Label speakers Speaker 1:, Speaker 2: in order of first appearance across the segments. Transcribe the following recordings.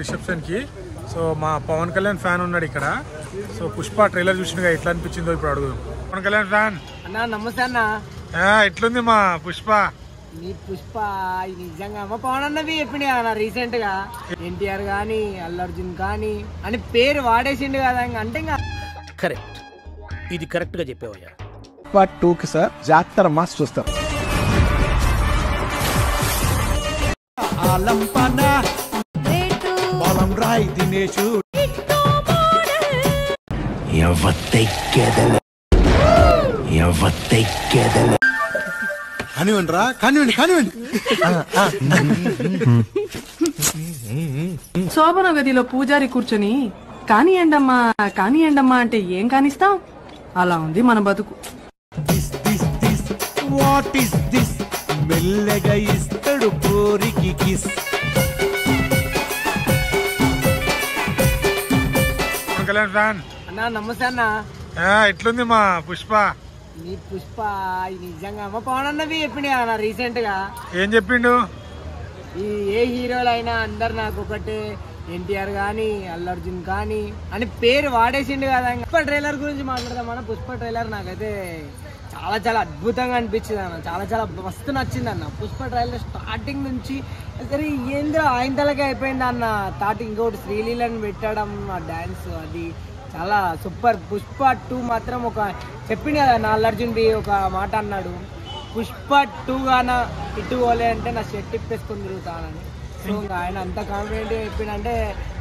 Speaker 1: Reception కి. So మా Pawan Kalyan fan ఉన్నాడు ఇక్కడ. సో పుష్ప ట్రైలర్ చూసినగా ఎట్లా అనిపించిందో ఇప్పుడు అడుగుదాం. పవన్ కళ్యాణ్ ఫ్యాన్
Speaker 2: అన్నా నమస్తే అన్న.
Speaker 1: ఎట్లుంది మా పుష్ప?
Speaker 2: నీ పుష్ప నిజంగా అమ్మ పవన్ అన్నవి చెప్పిండు కదా రీసెంట్ గా. ఎన్టీఆర్ గానీ అల్లు అర్జున్ కానీ అని పేరు వాడేసిండు కదా. అంటే ఇంకా
Speaker 3: కరెక్ట్, ఇది కరెక్ట్ గా చెప్పేవయ్యా.
Speaker 4: పార్ట్ 2 కి సార్ జాతర మాస్ చూస్తాం. రాయ్ దినేషు కానివ్వండి రా, కానివ్వండి.
Speaker 5: శోభన గదిలో పూజారి కూర్చొని కానియండమ్మా అంటే ఏం కానిస్తాం? అలా ఉంది మన బతుకు.
Speaker 4: What is this? మెల్లగా ఇస్తాడు కోరికి కిస్.
Speaker 1: పవన్ కళ్యాణ్ ఫ్యాన్
Speaker 2: అన్నా నమస్తే అన్న.
Speaker 1: ఎట్లుంది మా పుష్ప?
Speaker 2: నీ పుష్ప నిజంగా అమ్మ పవన్ అన్నవి చెప్పిండు కదా రీసెంట్ గా.
Speaker 1: ఏం చెప్పిండు?
Speaker 2: ఈ ఏ హీరోలు అయినా అందరు నాకు ఒకటే, ఎన్టీఆర్ గానీ అల్లు అర్జున్ కానీ అని పేరు వాడేసిండు కదా. పుష్ప ట్రైలర్ గురించి మాట్లాడదాం. మన పుష్ప ట్రైలర్ నాకైతే చాలా చాలా అద్భుతంగా అనిపించింది అన్న. చాలా మస్తు నచ్చింది అన్న. పుష్ప ట్రైలర్ స్టార్టింగ్ నుంచి సరే ఏంద్ర ఆయనతలకే అయిపోయింది అన్న. స్టార్టింగ్ ఇంకోటి శ్రీలీలను పెట్టడం, ఆ డాన్స్ అది చాలా సూపర్. పుష్ప 2 మాత్రం ఒక చెప్పిండు కదా నా అల్లు అర్జున్ బి ఒక మాట అన్నాడు, పుష్ప 2 గానా ఇటు పోలే అంటే నా షర్ట్ ఇప్పేసుకొని తిరుగుతానని. సో ఇంకా ఆయన అంత కాన్ఫిడెంట్గా చెప్పిండంటే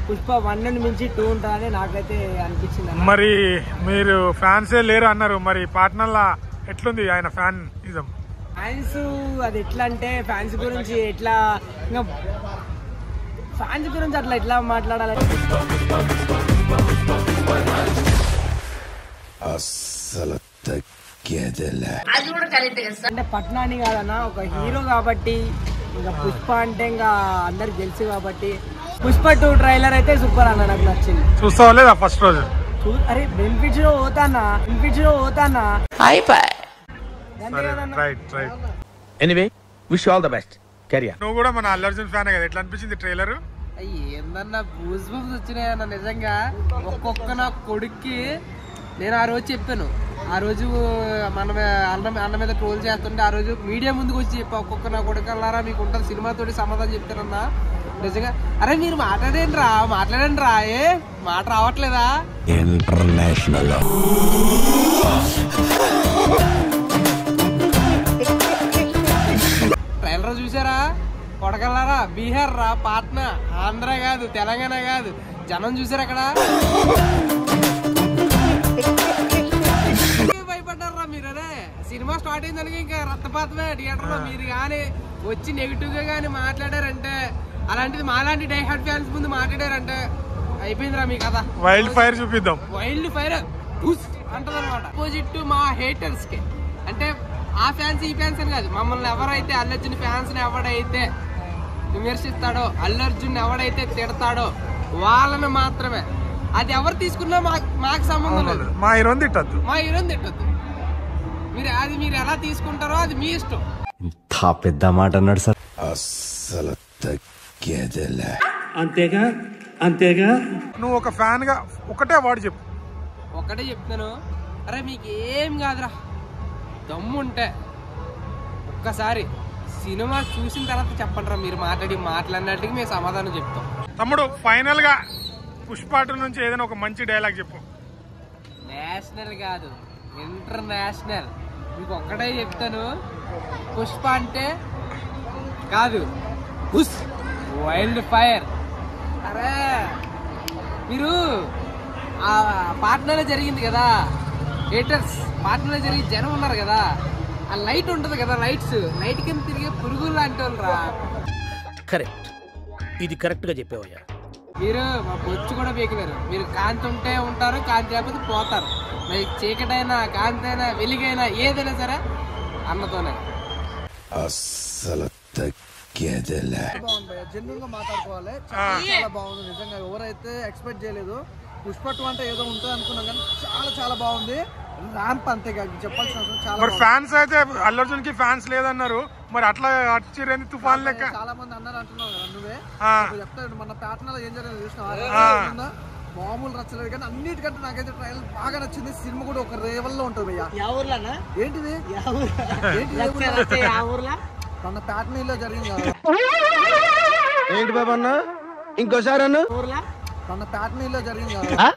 Speaker 2: పుష్ప 1 ని మించి 2 ఉంటుందని నాకైతే అనిపించింది.
Speaker 1: మరి మీరు ఫ్యాన్సే లేరు అన్నారు, మరి పార్ట్నర్లా ఎట్లుంది ఆయన ఫ్యాన్ ఇజం?
Speaker 2: ఫ్యాన్స్ అది ఎట్లా అంటే ఫ్యాన్స్ గురించి ఎట్లా ఇంకా ఫ్యాన్స్ గురించి అట్లా ఎట్లా మాట్లాడాలి అంటే పట్నాని కాదన్నా, ఒక హీరో కాబట్టి ఇంకా పుష్ప అంటే ఇంకా అందరికి తెలుసు కాబట్టి పుష్ప 2 ట్రైలర్ అయితే సూపర్ అన్న. నాకు నచ్చింది.
Speaker 1: చూస్తావా లేదా ఫస్ట్ రోజు?
Speaker 2: అరే బెనిఫిట్స్ లో పోతానా
Speaker 1: right.
Speaker 3: Anyway, wish all the best. Career.
Speaker 1: నువ్వు కూడా మన అల్లు అర్జున్ ఫ్యాన్ కదా, ఎట్లా అనిపించింది ట్రైలర్?
Speaker 2: ఏందన్నా గూస్ బంప్స్ వచ్చినాయన్న నిజంగా. ఒక్కొక్క నా కొడుక్కి నేను ఆ రోజు చెప్పాను, ఆ రోజు మనం అన్న మీద ట్రోల్ చేస్తుంటే ఆ రోజు మీడియా ముందుకు వచ్చి చెప్పా, ఒక్కొక్క నా కొడుకల్లారా మీకు ఉంటుంది సినిమాతోటి సమాధానం చెప్తానన్నా. నిజంగా అరే మీరు మాట్లాడండి రా ఏ మాట రావట్లేదా? ఇంటర్నేషనల్ ట్రైలర్ చూసారా కొడకల్లారా? బీహార్ రా, పాట్నా, ఆంధ్ర కాదు, తెలంగాణ కాదు, జనం చూసారు అక్కడ. భయపడ్డారా మీరు? అదే సినిమా స్టార్ట్ అయిందని ఇంకా రక్తపాతమే థియేటర్ లో. మీరు కానీ వచ్చి నెగిటివ్ గా కానీ మాట్లాడారంటే, అలాంటిది మాలాంటి డై హార్డ్ ఫ్యాన్స్ ముందు మాట్లాడారంటే అయిపోయిందిరా మీ కథ.
Speaker 1: వైల్డ్ ఫైర్ చూపిద్దాం.
Speaker 2: వైల్డ్ ఫైర్ అంటది అనమాట. అపోజిట్ మా హేటర్స్ కి అంటే ఆ ఫ్యాన్స్ ఈ ఫ్యాన్స్ అని కాదు, మమ్మల్ని ఎవరైతే అల్లు అర్జున్ ఫ్యాన్స్ ఎవడైతే విమర్శిస్తాడో, అల్లు అర్జున్ ఎవడైతే తిడతాడో వాళ్ళని మాత్రమే. అది ఎవరు తీసుకున్నా మాకు సంబంధం లేదు.
Speaker 1: మా హీరోని తిట్టద్దు.
Speaker 2: మీరు ఎలా తీసుకుంటారో అది మీ ఇష్టం.
Speaker 4: ఇంత పెద్ద మాట అన్నాడు సార్.
Speaker 6: అస్సలు తగ్గేదేలే.
Speaker 1: అంతేగా నువ్వు ఒక ఫ్యాన్ గా ఒకటే వర్డ్ చెప్పు.
Speaker 2: ఒకటే చెప్తాను, అరే మీకు ఏం కాదురా, దమ్ముంటే ఒక్కసారి సినిమా చూసిన తర్వాత చెప్పండిరా. మీరు మాట్లాడినట్టుగా మేము సమాధానం చెప్తాం.
Speaker 1: తమ్ముడు ఫైనల్ గా పుష్ప 2 నుంచి ఏదైనా ఒక మంచి డైలాగ్ చెప్పు.
Speaker 2: నేషనల్ కాదు, ఇంటర్నేషనల్. మీకు ఒక్కటే చెప్తాను, పుష్ప అంటే కాదు వైల్డ్ ఫైర్. అరే మీరు ఆ పాట్నాలో జరిగింది కదా, హేటర్స్ పాట్నాలో జరిగి జనం ఉన్నారు కదా, ఆ లైట్ ఉంటది కదా, లైట్ కింద తిరిగే పురుగులు లాంటి వాళ్ళు రా.
Speaker 3: కరెక్ట్, ఇది కరెక్ట్ గా చెప్పేవయ్యా.
Speaker 2: మీరు మా బొచ్చు కూడా పీకలేరు. మీరు కాంతి ఉంటే ఉంటారు, కాంతి లేకపోతే పోతారు. మరి చీకటైనా కాంతి అయినా వెలిగైనా ఏదైనా సరే అన్నతోనే.
Speaker 6: అస్సలు తగ్గేదేలే.
Speaker 7: బాగుంది, జెన్యున్ గా మాట్లాడుకోవాలి. చాలా బాగుంది నిజంగా. ఎవరైతే ఎక్స్పెక్ట్ చేయలేదు పుష్ప 2 అంటే ఏదో ఉంటుంది అనుకున్నాం కానీ చాలా చాలా బాగుంది. ర్యాంప్ అంతే కాదు చెప్పాల్సిన అవసరం చాలా.
Speaker 1: మరి ఫ్యాన్స్ అయితే అల్లు అర్జున్ కి ఫ్యాన్స్ లేదన్నారు, మరి అట్లా అచ్చిరేంది తుఫాన్ లెక్క?
Speaker 7: చాలా మంది అన్నారు అంటున్నావు కదా నువ్వే. చెప్తాడు మన ప్యాటర్న్ ఏం జరిగింది చూసినా, మామూలు నచ్చలేదు కానీ అన్నిటికంటే నాకైతే ట్రైలర్ బాగా నచ్చింది. సినిమా కూడా ఒక లెవెల్లో ఉంటుంది భయ్యా. ఏంటిది మన ప్యాటర్న్ జరిగింది కదా.
Speaker 2: ఏంటి బాబా అన్న ఇంకోసారి అన్న
Speaker 7: మన ప్యాటర్న్ జరిగింది కదా.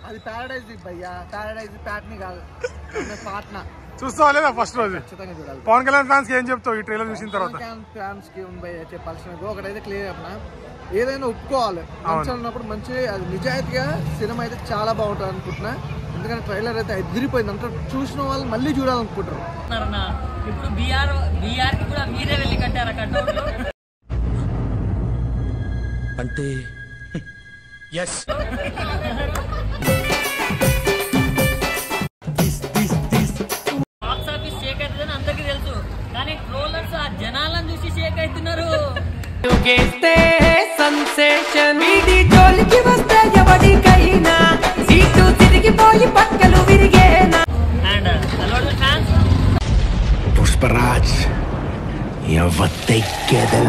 Speaker 7: అది ప్యారడైజ్ భయ్యా, ప్యారడైజ్ ప్యాటర్న్ కాదు పాట్నా.
Speaker 1: చూస్తావా లేదా ఫస్ట్ రోజు? పవన్ కళ్యాణ్ ఫ్యాన్స్ కి ఏం చెప్తావు ఈ ట్రైలర్ చూసిన తర్వాత?
Speaker 7: ఫ్యాన్స్ కి చెప్పాల్సినది ఒకటైతే క్లియర్ చెప్పిన, ఏదైనా ఒప్పుకోవాలి మంచిగా ఉన్నప్పుడు మంచి అది నిజాయితీగా సినిమా అయితే చాలా బాగుంటుంది అనుకుంటున్నా. ఎందుకంటే ట్రైలర్ అయితే ఎదిరిపోయింది అంటే చూసిన వాళ్ళు మళ్ళీ చూడాలనుకుంటారు.
Speaker 8: ఇప్పుడు బీఆర్ కి కూడా మీరే వెళ్ళి కట్టారా
Speaker 3: అంటే ఎస్
Speaker 8: బాక్స్ ఆఫీస్ షేక్ అవుతుందని అందరికీ తెలుసు, కానీ ట్రోలర్స్ ఆ జనాలను చూసి షేక్ అవుతున్నారు. And Allu Arjun fans
Speaker 6: Pushparaj ఎవత్తెక్కెదల